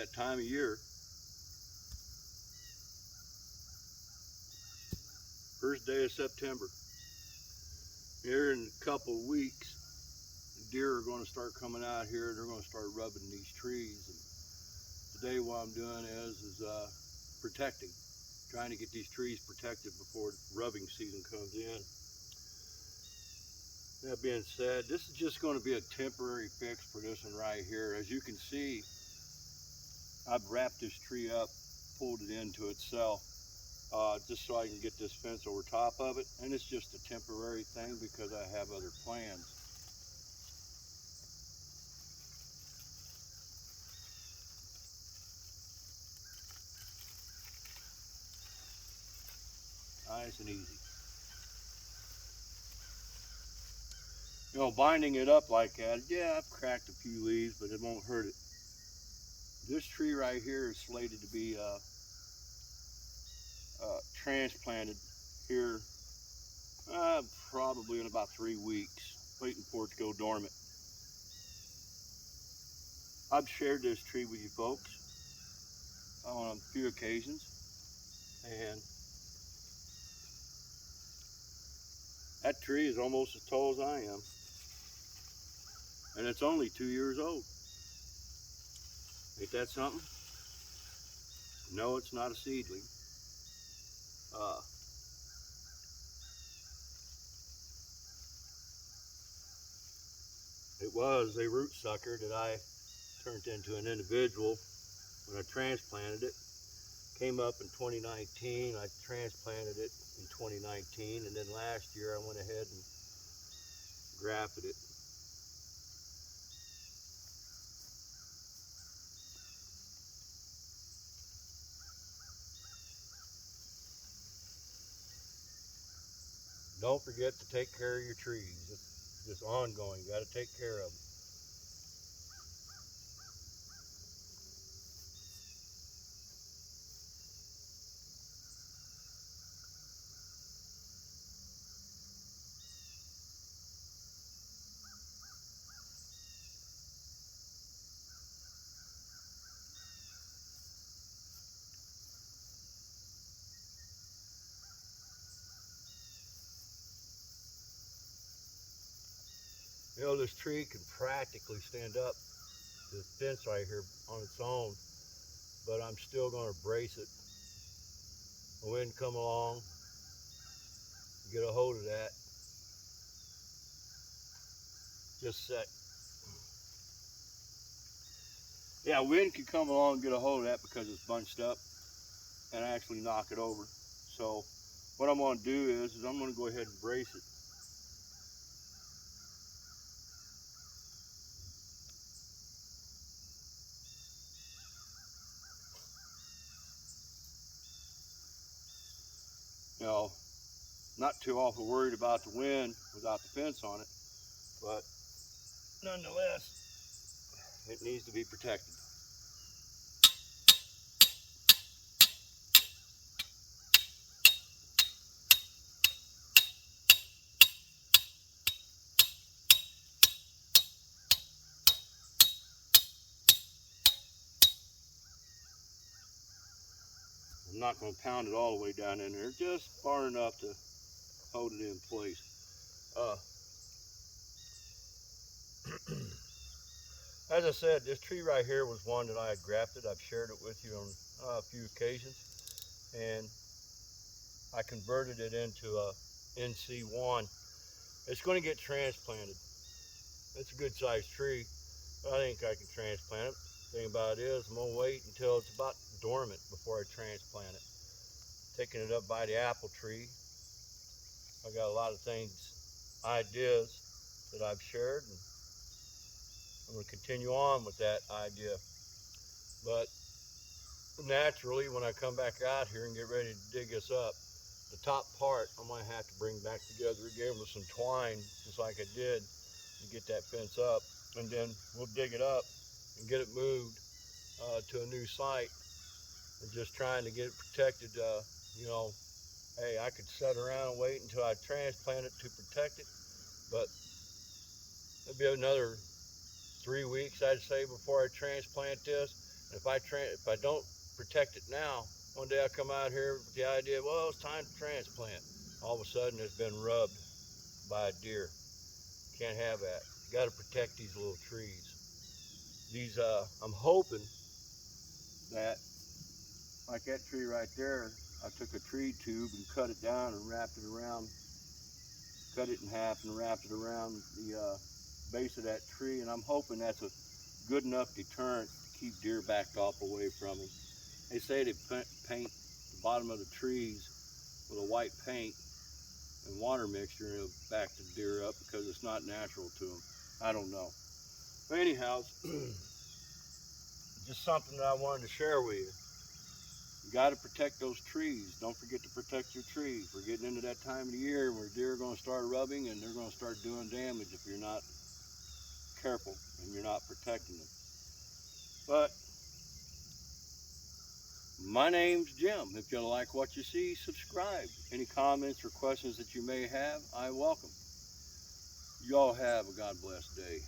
that time of year. First day of September. Here in a couple of weeks, deer are going to start coming out here. They're going to start rubbing these trees. And today what I'm doing is protecting, trying to get these trees protected before rubbing season comes in. That being said, this is just going to be a temporary fix for this one right here. As you can see, I've wrapped this tree up, pulled it into itself, just so I can get this fence over top of it. And it's just a temporary thing because I have other plans. Nice and easy. You know, binding it up like that, yeah, I've cracked a few leaves, but it won't hurt it. This tree right here is slated to be transplanted here probably in about 3 weeks, waiting for it to go dormant. I've shared this tree with you folks on a few occasions, and that tree is almost as tall as I am, and it's only 2 years old. Ain't that something? No, it's not a seedling. It was a root sucker that I turned into an individual when I transplanted it. Came up in 2019, I transplanted it in 2019, and then last year I went ahead and grafted it. Don't forget to take care of your trees. It's just ongoing, you got to take care of them. You know, this tree can practically stand up to the fence right here on its own, but I'm still going to brace it. The wind come along, get a hold of that. Just a sec. Yeah, wind can come along and get a hold of that because it's bunched up and actually knock it over. So what I'm going to do is I'm going to go ahead and brace it. You know, not too awful worried about the wind without the fence on it, but nonetheless, it needs to be protected. I'm not going to pound it all the way down in there, just far enough to hold it in place. As I said, this tree right here was one that I had grafted. I've shared it with you on a few occasions, and I converted it into a NC1. It's going to get transplanted. It's a good sized tree, but I think I can transplant it. The thing about it is I'm going to wait until it's about dormant before I transplant it. Taking it up by the apple tree, I got a lot of things, ideas that I've shared, and I'm going to continue on with that idea. But naturally, when I come back out here and get ready to dig this up, the top part I'm going to have to bring back together again with some twine, just like I did to get that fence up, and then we'll dig it up and get it moved to a new site. And just trying to get it protected. You know, hey, I could sit around and wait until I transplant it to protect it, but it'll be another 3 weeks, I'd say, before I transplant this. If I don't protect it now, one day I come out here with the idea, well, it's time to transplant. All of a sudden, it's been rubbed by a deer. Can't have that. You got to protect these little trees. I'm hoping that, like that tree right there, I took a tree tube and cut it down and wrapped it around, cut it in half and wrapped it around the base of that tree, and I'm hoping that's a good enough deterrent to keep deer backed off away from them. They say they paint the bottom of the trees with a white paint and water mixture, and it'll back the deer up because it's not natural to them. I don't know. But anyhow, just something that I wanted to share with you. You got to protect those trees. Don't forget to protect your trees. We're getting into that time of the year where deer are going to start rubbing and they're going to start doing damage if you're not careful and you're not protecting them. But my name's Jim. If you like what you see, subscribe. Any comments or questions that you may have, I welcome. You all have a God bless day.